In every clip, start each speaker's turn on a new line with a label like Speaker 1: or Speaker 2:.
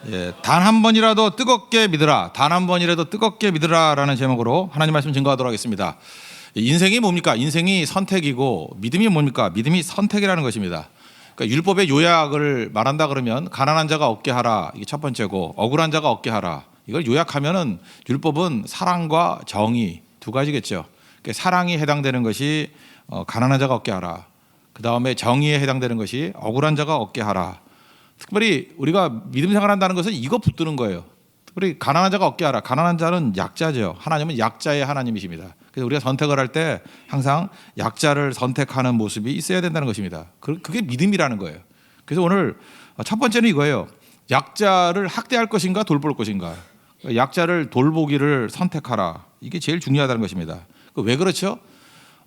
Speaker 1: 예, 단 한 번이라도 뜨겁게 믿으라. 단 한 번이라도 뜨겁게 믿으라라는 제목으로 하나님 말씀 증거하도록 하겠습니다. 인생이 뭡니까? 인생이 선택이고 믿음이 뭡니까? 믿음이 선택이라는 것입니다. 그러니까 율법의 요약을 말한다 그러면 가난한 자가 얻게 하라. 이게 첫 번째고 억울한 자가 얻게 하라. 이걸 요약하면은 율법은 사랑과 정의 두 가지겠죠. 그러니까 사랑이 해당되는 것이 가난한 자가 얻게 하라. 그 다음에 정의에 해당되는 것이 억울한 자가 얻게 하라. 특별히 우리가 믿음 생활한다는 것은 이거 붙드는 거예요. 특별히 가난한 자가 얻게 하라. 가난한 자는 약자죠. 하나님은 약자의 하나님이십니다. 그래서 우리가 선택을 할 때 항상 약자를 선택하는 모습이 있어야 된다는 것입니다. 그게 믿음이라는 거예요. 그래서 오늘 첫 번째는 이거예요. 약자를 학대할 것인가 돌볼 것인가. 약자를 돌보기를 선택하라. 이게 제일 중요하다는 것입니다. 왜 그렇죠?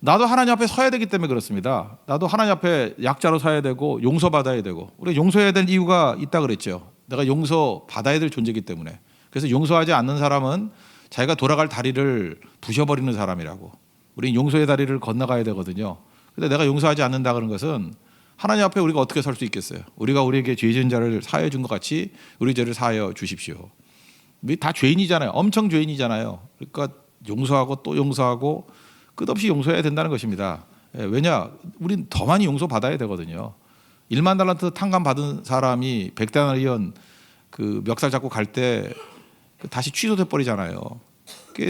Speaker 1: 나도 하나님 앞에 서야 되기 때문에 그렇습니다. 나도 하나님 앞에 약자로 서야 되고 용서받아야 되고 우리가 용서해야 될 이유가 있다 그랬죠. 내가 용서받아야 될 존재이기 때문에. 그래서 용서하지 않는 사람은 자기가 돌아갈 다리를 부셔버리는 사람이라고. 우리는 용서의 다리를 건너가야 되거든요. 근데 내가 용서하지 않는다 그런 것은 하나님 앞에 우리가 어떻게 설 수 있겠어요? 우리가 우리에게 죄 지은 자를 사하여 준 것 같이 우리 죄를 사하여 주십시오. 우리 다 죄인이잖아요. 엄청 죄인이잖아요. 그러니까 용서하고 또 용서하고 끝없이 용서해야 된다는 것입니다. 왜냐? 우린 더 많이 용서받아야 되거든요. 1만 달란트 탕감 받은 사람이 100데나리온 그 멱살 잡고 갈 때 다시 취소돼 버리잖아요.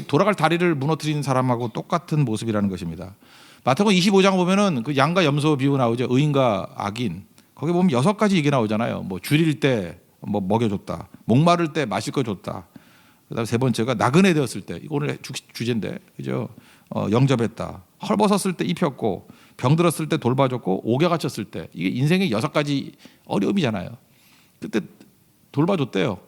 Speaker 1: 돌아갈 다리를 무너뜨리는 사람하고 똑같은 모습이라는 것입니다. 마태복음 25장 보면은 그 양과 염소 비유 나오죠. 의인과 악인. 거기 보면 6가지 얘기 나오잖아요. 뭐 줄일 때 뭐 먹여줬다. 목마를 때 마실 거 줬다. 그다음 세 번째가 나그네 되었을 때, 이거 오늘 주제인데, 그죠? 영접했다. 헐벗었을 때 입혔고, 병들었을 때 돌봐줬고, 옥에 갇혔을 때, 이게 인생의 6가지 어려움이잖아요. 그때 돌봐줬대요.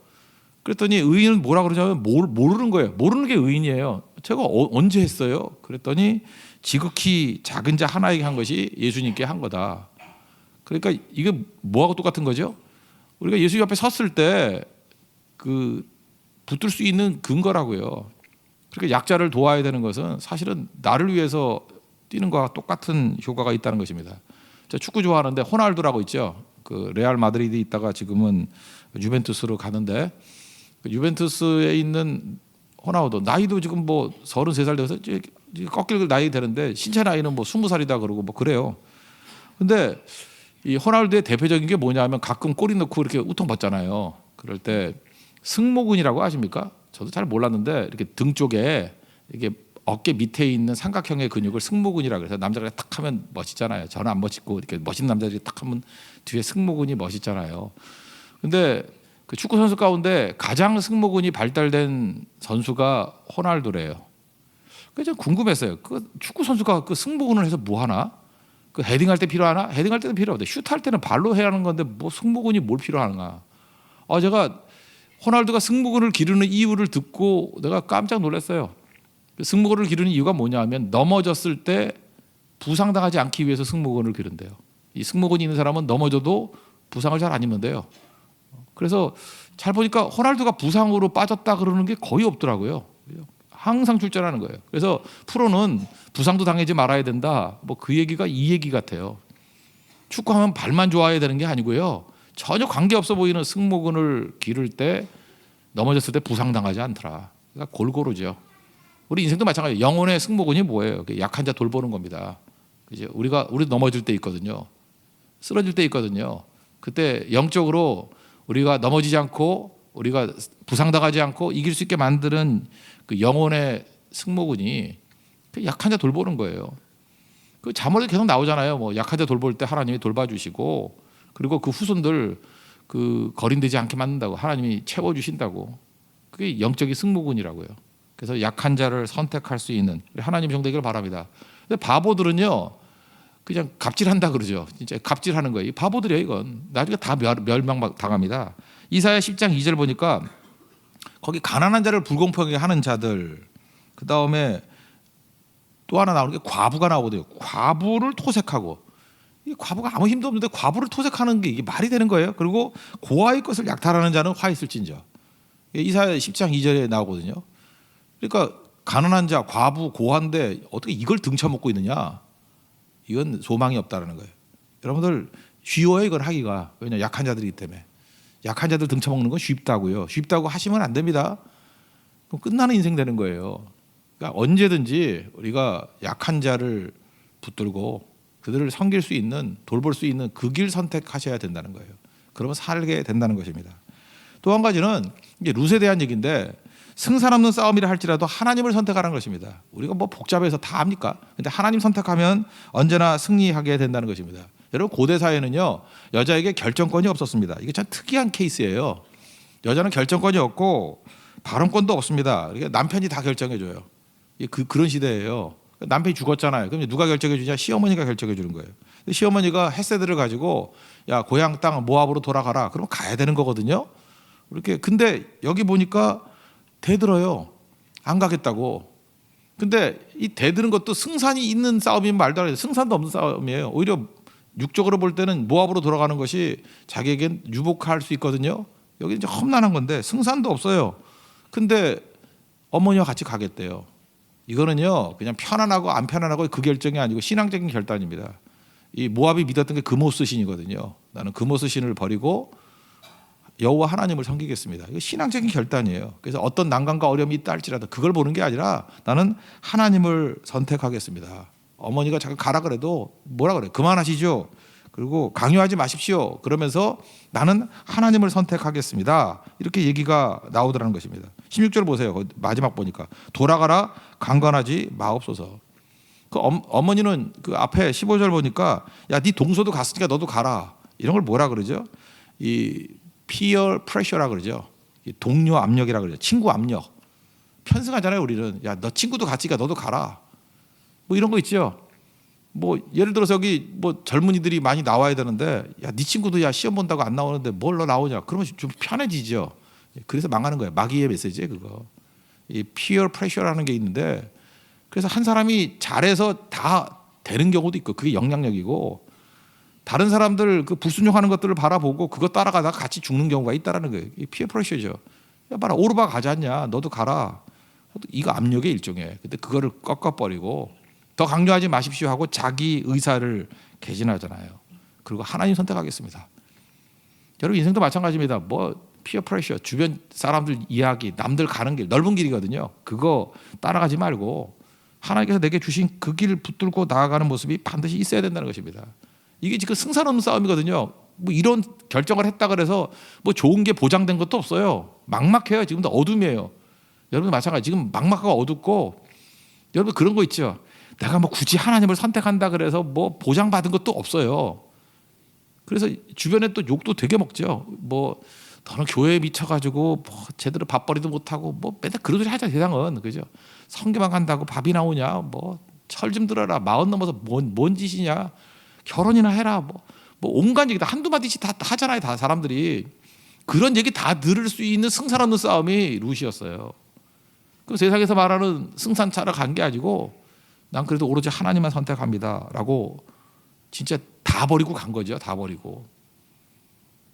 Speaker 1: 그랬더니 의인은 뭐라 그러냐면 모르는 거예요. 모르는 게 의인이에요. 제가 언제 했어요? 그랬더니 지극히 작은 자 하나에게 한 것이 예수님께 한 거다. 그러니까 이게 뭐하고 똑같은 거죠? 우리가 예수 앞에 섰을 때 그 붙들 수 있는 근거라고요. 그러니까 약자를 도와야 되는 것은 사실은 나를 위해서 뛰는 것과 똑같은 효과가 있다는 것입니다. 제가 축구 좋아하는데 호날두라고 있죠. 그 레알 마드리드에 있다가 지금은 유벤투스로 가는데 그 유벤투스에 있는 호날두 나이도 지금 뭐 33살 돼서 꺾일 나이 되는데 신체 나이는 뭐 20살이다 그러고 뭐 그래요. 근데 이 호날두의 대표적인 게 뭐냐면 가끔 꼬리 넣고 이렇게 우통 벗잖아요. 그럴 때 승모근이라고 아십니까? 저도 잘 몰랐는데 이렇게 등 쪽에 이게 어깨 밑에 있는 삼각형의 근육을 승모근이라고 그래서 남자가 탁 하면 멋있잖아요. 저는 안 멋있고 이렇게 멋있는 남자들이 탁 하면 뒤에 승모근이 멋있잖아요. 근데 그 축구 선수 가운데 가장 승모근이 발달된 선수가 호날두래요. 그래서 좀 궁금했어요. 그 축구 선수가 그 승모근을 해서 뭐 하나? 그 헤딩할 때 필요하나? 헤딩할 때는 필요 없대. 슛할 때는 발로 해야 하는 건데 뭐 승모근이 뭘 필요하는가? 제가 호날두가 승모근을 기르는 이유를 듣고 내가 깜짝 놀랐어요. 승모근을 기르는 이유가 뭐냐면 넘어졌을 때 부상당하지 않기 위해서 승모근을 기른대요. 이 승모근이 있는 사람은 넘어져도 부상을 잘 안 입는데요. 그래서 잘 보니까 호날두가 부상으로 빠졌다 그러는 게 거의 없더라고요. 항상 출전하는 거예요. 그래서 프로는 부상도 당하지 말아야 된다. 뭐 그 얘기가 이 얘기 같아요. 축구하면 발만 좋아야 되는 게 아니고요. 전혀 관계없어 보이는 승모근을 기를 때 넘어졌을 때 부상당하지 않더라. 그러니까 골고루죠. 우리 인생도 마찬가지예요. 영혼의 승모근이 뭐예요? 약한 자 돌보는 겁니다. 그죠? 우리도 넘어질 때 있거든요. 쓰러질 때 있거든요. 그때 영적으로 우리가 넘어지지 않고 우리가 부상당하지 않고 이길 수 있게 만드는 그 영혼의 승모근이 약한 자 돌보는 거예요. 그 잠언에 계속 나오잖아요. 뭐 약한 자 돌볼 때 하나님이 돌봐주시고 그리고 그 후손들 그 거린되지 않게 만든다고 하나님이 채워주신다고. 그게 영적인 승모근이라고요. 그래서 약한 자를 선택할 수 있는 하나님 정되기를 바랍니다. 근데 바보들은요 그냥 갑질한다 그러죠. 진짜 갑질하는 거예요. 바보들이에요 이건. 나중에 다 멸망당합니다. 이사야 10장 2절 보니까 거기 가난한 자를 불공평하게 하는 자들, 그 다음에 또 하나 나오는 게 과부가 나오거든요. 과부를 토색하고, 이 과부가 아무 힘도 없는데 과부를 토색하는 게 이게 말이 되는 거예요. 그리고 고아의 것을 약탈하는 자는 화 있을진저. 이사야 10장 2절에 나오거든요. 그러니까 가난한 자, 과부, 고아인데 어떻게 이걸 등쳐먹고 있느냐? 이건 소망이 없다라는 거예요. 여러분들 쉬워요 이걸 하기가. 왜냐 약한 자들이기 때문에. 약한 자들 등쳐먹는 건 쉽다고요. 쉽다고 하시면 안 됩니다. 그럼 끝나는 인생 되는 거예요. 그러니까 언제든지 우리가 약한 자를 붙들고 그들을 섬길 수 있는, 돌볼 수 있는 그 길 선택하셔야 된다는 거예요. 그러면 살게 된다는 것입니다. 또 한 가지는 이제 룻에 대한 얘기인데, 승산 없는 싸움이라 할지라도 하나님을 선택하라는 것입니다. 우리가 뭐 복잡해서 다 합니까? 근데 하나님 선택하면 언제나 승리하게 된다는 것입니다. 여러분, 고대 사회는요, 여자에게 결정권이 없었습니다. 이게 참 특이한 케이스예요. 여자는 결정권이 없고 발언권도 없습니다. 그러니까 남편이 다 결정해줘요. 그런 시대예요. 남편이 죽었잖아요. 그럼 누가 결정해주냐? 시어머니가 결정해주는 거예요. 시어머니가 헤세드를 가지고 야, 고향 땅 모압으로 돌아가라. 그러면 가야 되는 거거든요. 이렇게. 근데 여기 보니까 대들어요. 안 가겠다고. 근데 이 대드는 것도 승산이 있는 싸움이면 말도 안 해요. 승산도 없는 싸움이에요. 오히려 육적으로 볼 때는 모압으로 돌아가는 것이 자기에겐 유복할 수 있거든요. 여기 이제 험난한 건데 승산도 없어요. 근데 어머니와 같이 가겠대요. 이거는요, 그냥 편안하고 안 편안하고 그 결정이 아니고 신앙적인 결단입니다. 이 모압이 믿었던 게 그모스 신이거든요. 나는 그모스 신을 버리고 여호와 하나님을 섬기겠습니다. 이거 신앙적인 결단이에요. 그래서 어떤 난관과 어려움이 있다 할지라도 그걸 보는 게 아니라 나는 하나님을 선택하겠습니다. 어머니가 자꾸 가라 그래도 뭐라 그래? 그만하시죠. 그리고 강요하지 마십시오. 그러면서 나는 하나님을 선택하겠습니다. 이렇게 얘기가 나오더라는 것입니다. 16절 보세요. 마지막 보니까 돌아가라 강건하지 마옵소서. 그 어머니는 그 앞에 15절 보니까 야, 네 동서도 갔으니까 너도 가라. 이런 걸 뭐라 그러죠? 이 peer pressure라 그러죠. 동료 압력이라 그러죠. 친구 압력. 편승하잖아요, 우리는. 야, 너 친구도 갔으니까 너도 가라. 뭐 이런 거 있죠. 뭐 예를 들어서 여기 뭐 젊은이들이 많이 나와야 되는데 야, 네 친구도 야 시험 본다고 안 나오는데 뭘 너 나오냐? 그러면 좀 편해지죠. 그래서 망하는 거예요. 마귀의 메시지에 그거. 이 peer pressure라는 게 있는데, 그래서 한 사람이 잘해서 다 되는 경우도 있고 그게 영향력이고, 다른 사람들 그 불순종하는 것들을 바라보고 그거 따라가다가 같이 죽는 경우가 있다라는 거예요. 이 피해 프레셔죠. 야, 봐라, 오르바 가지 않냐? 너도 가라. 이거 압력의 일종이에요. 근데 그거를 꺾어버리고 더 강요하지 마십시오 하고 자기 의사를 개진하잖아요. 그리고 하나님 선택하겠습니다. 여러분, 인생도 마찬가지입니다. 뭐 피어 프레셔, 주변 사람들 이야기, 남들 가는 길, 넓은 길이거든요. 그거 따라가지 말고 하나님께서 내게 주신 그 길 붙들고 나아가는 모습이 반드시 있어야 된다는 것입니다. 이게 지금 승산 없는 싸움이거든요. 뭐 이런 결정을 했다 그래서 뭐 좋은 게 보장된 것도 없어요. 막막해요. 지금도 어둠이에요. 여러분 마찬가지. 지금 막막하고 어둡고, 여러분 그런 거 있죠. 내가 뭐 굳이 하나님을 선택한다 그래서 뭐 보장받은 것도 없어요. 그래서 주변에 또 욕도 되게 먹죠. 뭐 너는 교회에 미쳐가지고 뭐 제대로 밥벌이도 못하고 뭐 맨날 그런 소리 하자 세상은. 그죠? 성경만 간다고 밥이 나오냐? 뭐 철 좀 들어라. 40 넘어서 뭔 짓이냐? 결혼이나 해라. 뭐 온갖 얘기 다 한두 마디씩 다 하잖아요. 다 사람들이. 그런 얘기 다 들을 수 있는 승산 없는 싸움이 룻이었어요. 그럼 세상에서 말하는 승산차를 간 게 아니고 난 그래도 오로지 하나님만 선택합니다라고 진짜 다 버리고 간 거죠. 다 버리고.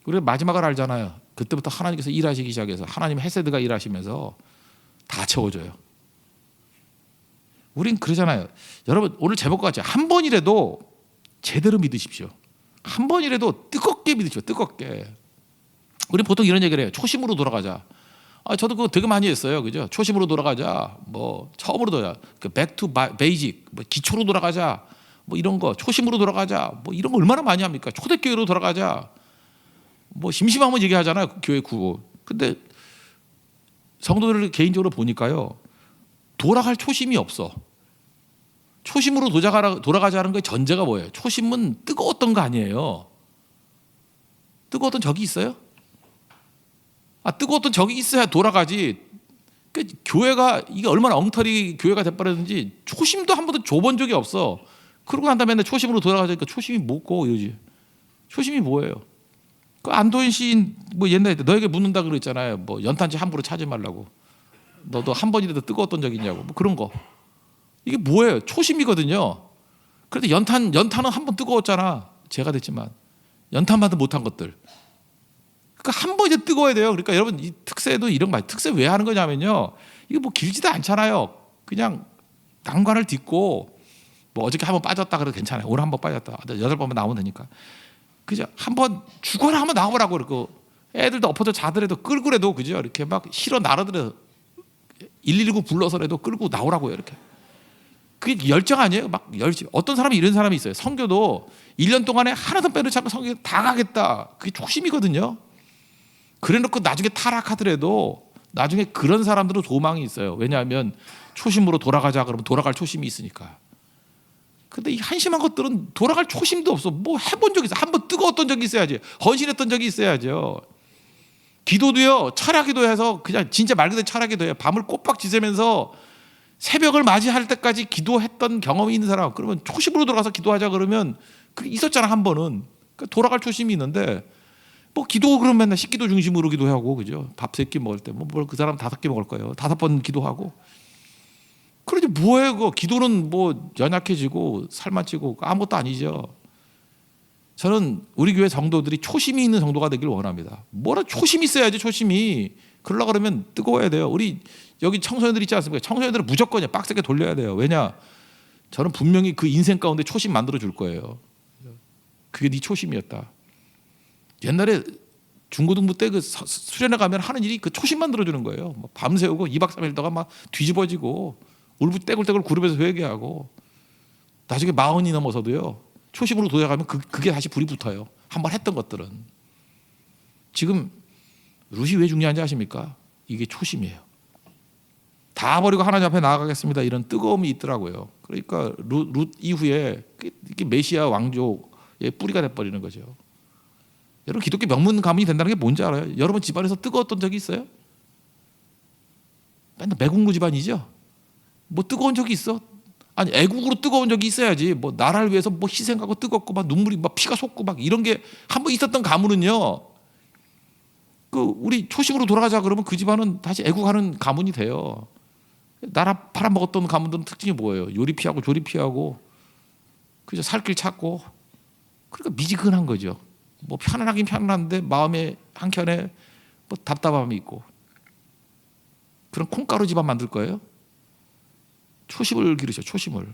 Speaker 1: 우리가 마지막을 알잖아요. 그때부터 하나님께서 일하시기 시작해서 하나님 헤세드가 일하시면서 다 채워줘요. 우린 그러잖아요. 여러분 오늘 제목 같이 한 번이라도 제대로 믿으십시오. 한 번이라도 뜨겁게 믿으십시오. 뜨겁게. 우리 보통 이런 얘기를 해요. 초심으로 돌아가자. 저도 그거 되게 많이 했어요. 그죠? 초심으로 돌아가자. 뭐 처음으로 돌아가자. 그 back to basic. 뭐 기초로 돌아가자. 뭐 이런 거. 초심으로 돌아가자. 뭐 이런 거 얼마나 많이 합니까? 초대교회로 돌아가자. 뭐 심심하면 얘기하잖아요. 교회 구호. 근데 성도들을 개인적으로 보니까요. 돌아갈 초심이 없어. 초심으로 돌아가자는 게 전제가 뭐예요? 초심은 뜨거웠던 거 아니에요. 뜨거웠던 적이 있어요? 뜨거웠던 적이 있어야 돌아가지. 그 교회가 이게 얼마나 엉터리 교회가 돼버렸는지 초심도 한 번도 줘본 적이 없어. 그러고 난 다음에 초심으로 돌아가자니까 초심이 뭐고 이러지. 초심이 뭐예요? 그 안도인 시인 뭐 옛날에 너에게 묻는다 그랬잖아요. 뭐 연탄재 함부로 차지 말라고. 너도 한 번이라도 뜨거웠던 적 있냐고. 뭐 그런 거. 이게 뭐예요? 초심이거든요. 그래도 연탄은 한 번 뜨거웠잖아. 제가 됐지만 연탄만도 못한 것들. 그러니까 한 번 이제 뜨거워야 돼요. 그러니까 여러분 이 특세도 이런 말. 특세 왜 하는 거냐면요. 이게 뭐 길지도 않잖아요. 그냥 난관을 딛고 뭐 어저께 한 번 빠졌다 그래도 괜찮아요. 오늘 한 번 빠졌다. 8번만 나오면 되니까. 그죠? 한 번 죽어라 한번 나오라고 그러고 애들도 엎어져 자더라도 끌고라도 그죠? 이렇게 막 실어 나르더라도 119 불러서라도 끌고 나오라고요. 이렇게. 그게 열정 아니에요? 막 열정. 어떤 사람이 이런 사람이 있어요. 선교도 1년 동안에 하나도 빼놓지 않고 선교 다 가겠다. 그게 초심이거든요. 그래놓고 나중에 타락하더라도 나중에 그런 사람들은 소망이 있어요. 왜냐하면 초심으로 돌아가자 그러면 돌아갈 초심이 있으니까. 근데 이 한심한 것들은 돌아갈 초심도 없어. 뭐 해본 적이 있어. 한번 뜨거웠던 적이 있어야지. 헌신했던 적이 있어야죠. 기도도요. 철야기도해서 그냥 진짜 말 그대로 철야기도해요. 밤을 꼬박 지새면서 새벽을 맞이할 때까지 기도했던 경험이 있는 사람. 그러면 초심으로 돌아가서 기도하자 그러면 그게 있었잖아 한 번은. 그러니까 돌아갈 초심이 있는데 뭐 기도 그러면 맨날 식기도 중심으로 기도하고 그죠. 밥 3끼 먹을 때 뭐 그 사람 5끼 먹을 거예요. 5번 기도하고. 그러지 뭐예요 그거. 기도는 뭐 연약해지고 살만 찌고 아무것도 아니죠. 저는 우리 교회 성도들이 초심이 있는 성도가 되길 원합니다. 뭐라 초심이 있어야지 초심이. 그러려고 그러면 뜨거워야 돼요. 우리 여기 청소년들 있지 않습니까? 청소년들은 무조건이야. 빡세게 돌려야 돼요. 왜냐? 저는 분명히 그 인생 가운데 초심 만들어 줄 거예요. 그게 네 초심이었다. 옛날에 중고등부 때 그 수련회 가면 하는 일이 그 초심 만들어 주는 거예요. 뭐 밤새우고 2박 3일 동안 막 뒤집어지고 울고 떼굴떼굴 그룹에서 회개하고 나중에 40이 넘어서도요. 초심으로 도약하면 그게 다시 불이 붙어요. 한번 했던 것들은. 지금 룻이 왜 중요한지 아십니까? 이게 초심이에요. 다 버리고 하나님 앞에 나아가겠습니다. 이런 뜨거움이 있더라고요. 그러니까 룻 이후에 이게 메시아 왕조의 뿌리가 돼버리는 거죠. 여러분 기독교 명문 가문이 된다는 게 뭔지 알아요? 여러분 집안에서 뜨거웠던 적이 있어요? 맨날 매국노 집안이죠? 뭐 뜨거운 적이 있어? 아니 애국으로 뜨거운 적이 있어야지. 뭐 나라를 위해서 뭐 희생하고 뜨겁고 막 눈물이 막 피가 솟고 막 이런 게 한 번 있었던 가문은요. 그 우리 초심으로 돌아가자 그러면 그 집안은 다시 애국하는 가문이 돼요. 나라 팔아먹었던 가문들은 특징이 뭐예요? 요리 피하고 조리 피하고 그죠? 살 길 찾고 그러니까 미지근한 거죠. 뭐 편안하긴 편안한데 마음에 한켠에 뭐 답답함이 있고 그런 콩가루 집안 만들 거예요? 초심을 기르죠. 초심을.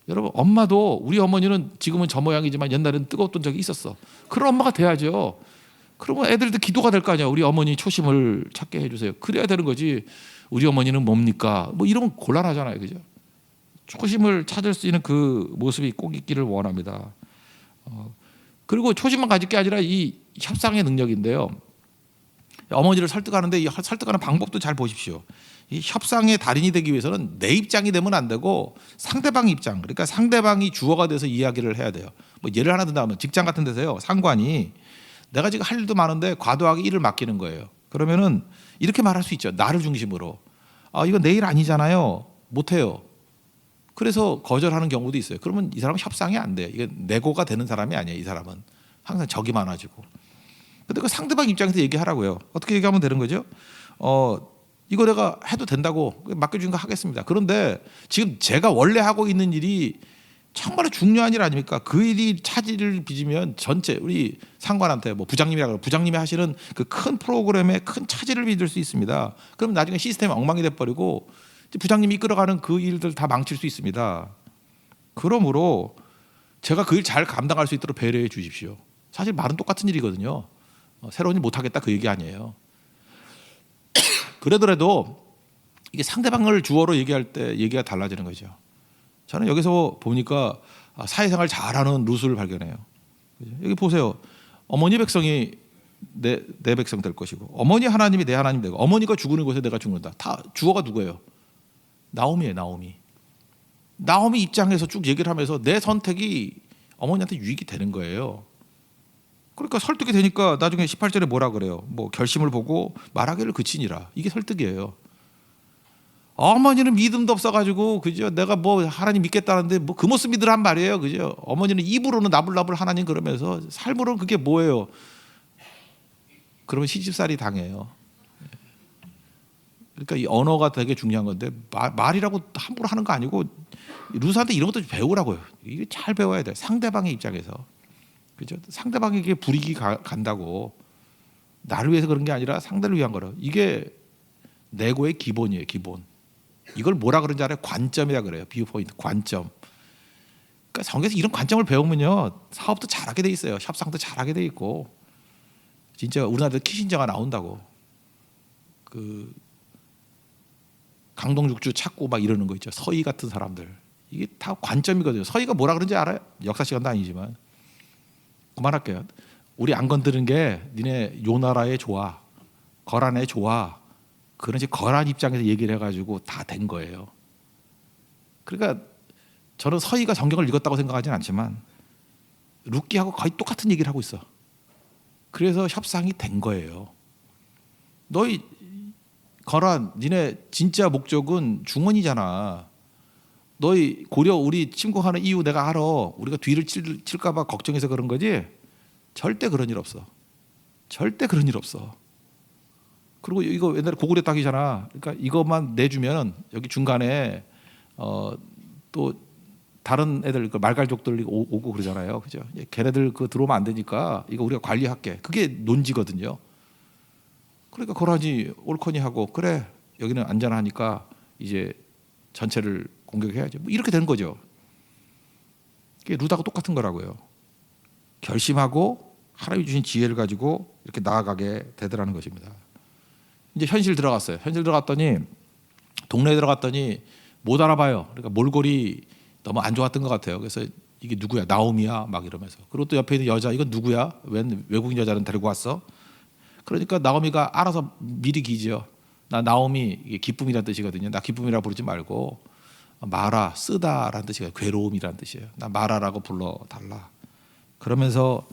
Speaker 1: 여러분 엄마도 우리 어머니는 지금은 저 모양이지만 옛날에는 뜨거웠던 적이 있었어. 그런 엄마가 돼야죠. 그러면 애들도 기도가 될 거 아니야. 우리 어머니 초심을 찾게 해주세요. 그래야 되는 거지. 우리 어머니는 뭡니까? 뭐 이러면 곤란하잖아요. 그죠? 초심을 찾을 수 있는 그 모습이 꼭 있기를 원합니다. 그리고 초심만 가질 게 아니라 이 협상의 능력인데요. 어머니를 설득하는데 이 설득하는 방법도 잘 보십시오. 이 협상의 달인이 되기 위해서는 내 입장이 되면 안 되고 상대방 입장, 그러니까 상대방이 주어가 돼서 이야기를 해야 돼요. 뭐 예를 하나 든다면 직장 같은 데서요. 상관이 내가 지금 할 일도 많은데 과도하게 일을 맡기는 거예요. 그러면은 이렇게 말할 수 있죠. 나를 중심으로. 아, 이건 내 일 아니잖아요. 못해요. 그래서 거절하는 경우도 있어요. 그러면 이 사람은 협상이 안 돼요. 이게 내고가 되는 사람이 아니에요. 이 사람은 항상 적이 많아지고. 근데 그 상대방 입장에서 얘기하라고요. 어떻게 얘기하면 되는 거죠? 이거 내가 해도 된다고 맡겨준 거 하겠습니다. 그런데 지금 제가 원래 하고 있는 일이 정말 중요한 일 아닙니까? 그 일이 차질을 빚으면 전체 우리 상관한테 뭐 부장님이라 그러고 부장님이 하시는 그 큰 프로그램에 큰 차질을 빚을 수 있습니다. 그럼 나중에 시스템이 엉망이 돼버리고 부장님이 이끌어가는 그 일들 다 망칠 수 있습니다. 그러므로 제가 그 일 잘 감당할 수 있도록 배려해 주십시오. 사실 말은 똑같은 일이거든요. 새로운 일 못하겠다 그 얘기 아니에요. 그러더라도 이게 상대방을 주어로 얘기할 때 얘기가 달라지는 거죠. 저는 여기서 보니까 사회생활 잘하는 룻을 발견해요. 여기 보세요. 어머니 백성이 내 백성 될 것이고 어머니 하나님이 내 하나님 되고 어머니가 죽는 곳에 내가 죽는다. 다 주어가 누구예요? 나오미예요. 나오미 입장에서 쭉 얘기를 하면서 내 선택이 어머니한테 유익이 되는 거예요. 그러니까 설득이 되니까 나중에 18절에 뭐라 그래요? 뭐 결심을 보고 말하기를 그치니라. 이게 설득이에요. 어머니는 믿음도 없어가지고 그죠? 내가 뭐 하나님 믿겠다는데 뭐 그 모습 믿으란 말이에요, 그죠? 어머니는 입으로는 나불나불 하나님 그러면서 삶으로는 그게 뭐예요? 그러면 시집살이 당해요. 그러니까 이 언어가 되게 중요한 건데 말이라고 함부로 하는 거 아니고 룻한테 이런 것도 배우라고요. 이게 잘 배워야 돼. 상대방의 입장에서. 그죠? 상대방에게 불이익이 간다고 나를 위해서 그런 게 아니라 상대를 위한 거라. 이게 내고의 기본이에요. 기본. 이걸 뭐라 그러는지 알아요? 관점이라 그래요. 뷰 포인트, 관점. 그러니까 성경에서 이런 관점을 배우면요 사업도 잘하게 돼 있어요. 협상도 잘하게 돼 있고 진짜 우리나라에 키신저가 나온다고. 그 강동육주 찾고 막 이러는 거 있죠. 서희 같은 사람들. 이게 다 관점이거든요. 서희가 뭐라 그런지 알아요? 역사 시간도 아니지만. 그만할게요. 우리 안 건드는 게 니네 요 나라에 좋아. 거란에 좋아. 그런 이제 거란 입장에서 얘기를 해가지고 다 된 거예요. 그러니까 저는 서희가 성경을 읽었다고 생각하지는 않지만 룻기하고 거의 똑같은 얘기를 하고 있어. 그래서 협상이 된 거예요. 너희 거란 니네 진짜 목적은 중원이잖아. 너희 고려 우리 침공하는 이유 내가 알아. 우리가 뒤를 칠까 봐 걱정해서 그런 거지. 절대 그런 일 없어. 절대 그런 일 없어. 그리고 이거 옛날에 고구려 땅이잖아. 그러니까 이것만 내주면 여기 중간에 또 다른 애들 그 말갈족들 오고 그러잖아요. 그죠? 걔네들 그 들어오면 안 되니까 이거 우리가 관리할게. 그게 논지거든요. 그러니까 거란이 옳거니 하고 그래 여기는 안전하니까 이제 전체를 공격해야죠. 뭐 이렇게 되는 거죠. 그게 루다하고 똑같은 거라고요. 결심하고 하나님이 주신 지혜를 가지고 이렇게 나아가게 되더라는 것입니다. 이제 현실 들어갔어요. 현실 들어갔더니 동네에 들어갔더니 못 알아봐요. 그러니까 몰골이 너무 안 좋았던 것 같아요. 그래서 이게 누구야? 나오미야? 막 이러면서. 그리고 또 옆에 있는 여자 이건 누구야? 웬 외국인 여자는 데리고 왔어? 그러니까 나오미가 알아서 미리 기지요. 나 나오미 이게 기쁨이라는 뜻이거든요. 나 기쁨이라 부르지 말고 마라 쓰다라는 뜻이에요. 괴로움이라는 뜻이에요. 나 마라라고 불러달라. 그러면서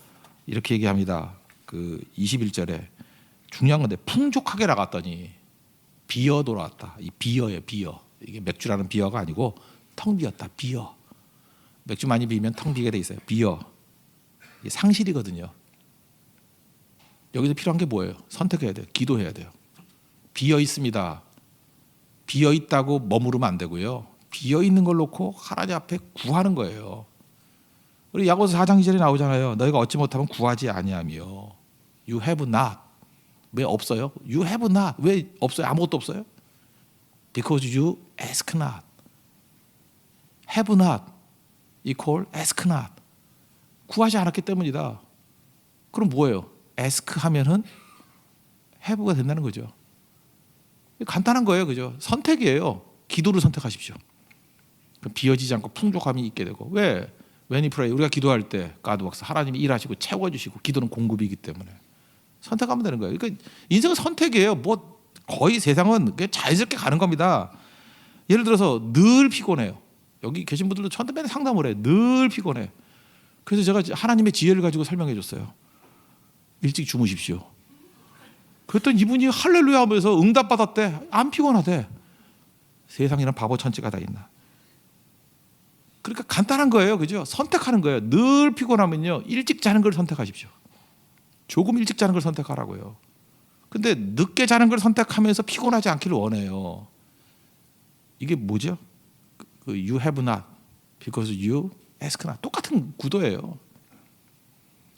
Speaker 1: 이렇게 얘기합니다. 그 21절에 중요한 건데 풍족하게 나갔더니 비어 돌아왔다. 이 비어예요. 비어. 이게 맥주라는 비어가 아니고 텅 비었다. 비어. 맥주 많이 비면 텅 비게 돼 있어요. 비어. 이게 상실이거든요. 여기서 필요한 게 뭐예요? 선택해야 돼요. 기도해야 돼요. 비어 있습니다. 비어 있다고 머무르면 안 되고요. 비어 있는 걸 놓고 하나님 앞에 구하는 거예요. 우리 야고보서 4장 2절에 나오잖아요. 너희가 얻지 못하면 구하지 아니하며. You have not. 왜 없어요? You have not. 왜 없어요? 아무것도 없어요? Because you ask not. Have not equal ask not. 구하지 않았기 때문이다. 그럼 뭐예요? ask 하면은 have가 된다는 거죠. 간단한 거예요, 그죠? 선택이에요. 기도를 선택하십시오. 비어지지 않고 풍족함이 있게 되고 왜? When you pray 우리가 기도할 때 God works 하나님이 일하시고 채워주시고 기도는 공급이기 때문에 선택하면 되는 거예요. 그러니까 인생은 선택이에요. 뭐 거의 세상은 자연스럽게 가는 겁니다. 예를 들어서 늘 피곤해요. 여기 계신 분들도 저한테 맨날 상담을 해. 늘 피곤해. 그래서 제가 하나님의 지혜를 가지고 설명해 줬어요. 일찍 주무십시오. 그랬더니 이분이 할렐루야 하면서 응답받았대. 안 피곤하대. 세상에는 바보 천지가 다 있나. 그러니까 간단한 거예요. 그죠? 선택하는 거예요. 늘 피곤하면요. 일찍 자는 걸 선택하십시오. 조금 일찍 자는 걸 선택하라고요. 근데 늦게 자는 걸 선택하면서 피곤하지 않기를 원해요. 이게 뭐죠? You have not because you ask not. 똑같은 구도예요.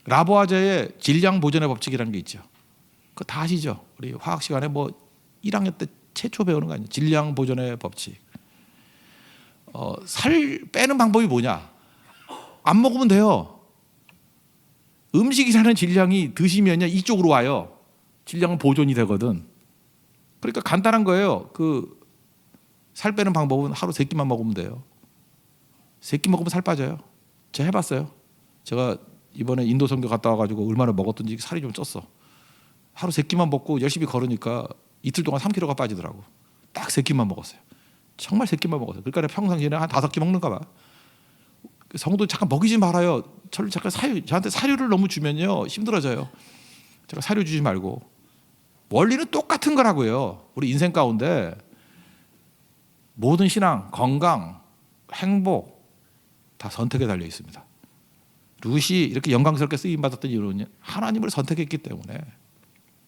Speaker 1: 라보아제의 질량 보존의 법칙이라는 게 있죠. 그거 다 아시죠? 우리 화학 시간에 뭐 1학년 때 최초 배우는 거 아니에요? 질량 보존의 법칙. 살 빼는 방법이 뭐냐? 안 먹으면 돼요. 음식이라는 질량이 드시면요 이쪽으로 와요. 질량은 보존이 되거든. 그러니까 간단한 거예요. 그 살 빼는 방법은 하루 3끼만 먹으면 돼요. 3끼 먹으면 살 빠져요. 제가 해봤어요. 제가 이번에 인도 선교 갔다 와가지고 얼마나 먹었던지 살이 좀 쪘어. 하루 3끼만 먹고 열심히 걸으니까 이틀 동안 3kg가 빠지더라고. 딱 3끼만 먹었어요. 정말 3끼만 먹었어요. 그러니까 평상시에 한 5끼 먹는가 봐. 성도 잠깐 먹이지 말아요. 잠깐 저한테 사료를 너무 주면요 힘들어져요. 제가 사료 주지 말고. 원리는 똑같은 거라고요. 우리 인생 가운데 모든 신앙, 건강, 행복 다 선택에 달려 있습니다. 룻이 이렇게 영광스럽게 쓰임 받았던 이유는 하나님을 선택했기 때문에,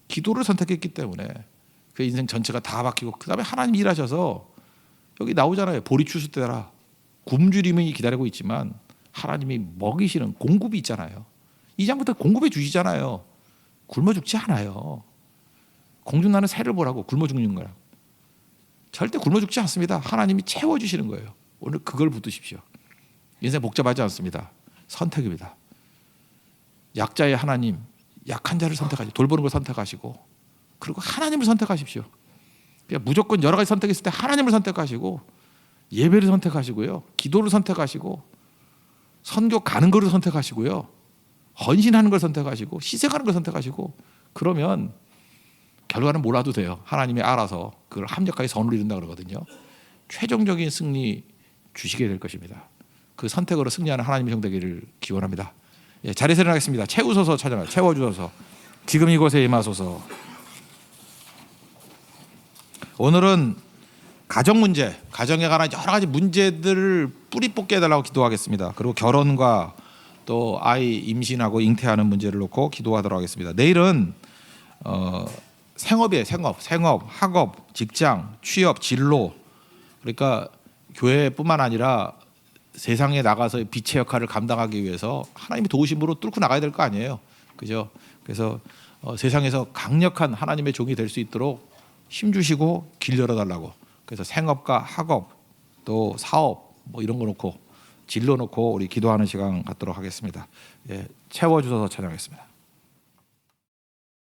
Speaker 1: 기도를 선택했기 때문에 그 인생 전체가 다 바뀌고 그 다음에 하나님 일하셔서 여기 나오잖아요. 보리 추수때라 굶주림이 기다리고 있지만 하나님이 먹이시는 공급이 있잖아요. 이 장부터 공급해 주시잖아요. 굶어 죽지 않아요. 공중나는 새를 보라고 굶어 죽는 거라고. 절대 굶어 죽지 않습니다. 하나님이 채워주시는 거예요. 오늘 그걸 붙드십시오. 인생 복잡하지 않습니다. 선택입니다. 약자의 하나님, 약한 자를 선택하시고 돌보는 걸 선택하시고 그리고 하나님을 선택하십시오. 그러니까 무조건 여러 가지 선택했을 때 하나님을 선택하시고 예배를 선택하시고요. 기도를 선택하시고 선교 가는 거를 선택하시고요. 헌신하는 걸 선택하시고 희생하는 걸 선택하시고 그러면 결과는 몰라도 돼요. 하나님이 알아서 그걸 합력하게 선을 이룬다 그러거든요. 최종적인 승리 주시게 될 것입니다. 그 선택으로 승리하는 하나님의 형 되기를 기원합니다. 예, 자리에서 일어나겠습니다. 채우소서 찬양하 채워주소서 지금 이곳에 임하소서. 오늘은 가정 문제, 가정에 관한 여러 가지 문제들을 뿌리 뽑게 해달라고 기도하겠습니다. 그리고 결혼과 또 아이 임신하고 잉태하는 문제를 놓고 기도하도록 하겠습니다. 내일은 생업이에요. 생업, 학업, 직장, 취업, 진로. 그러니까 교회뿐만 아니라 세상에 나가서 빛의 역할을 감당하기 위해서 하나님이 도우심으로 뚫고 나가야 될 거 아니에요. 그죠? 그래서 세상에서 강력한 하나님의 종이 될 수 있도록 힘 주시고 길 열어달라고. 그래서 생업과 학업 또 사업 뭐 이런 거 놓고 진로 놓고 우리 기도하는 시간 갖도록 하겠습니다. 예, 채워주셔서 찬양하겠습니다.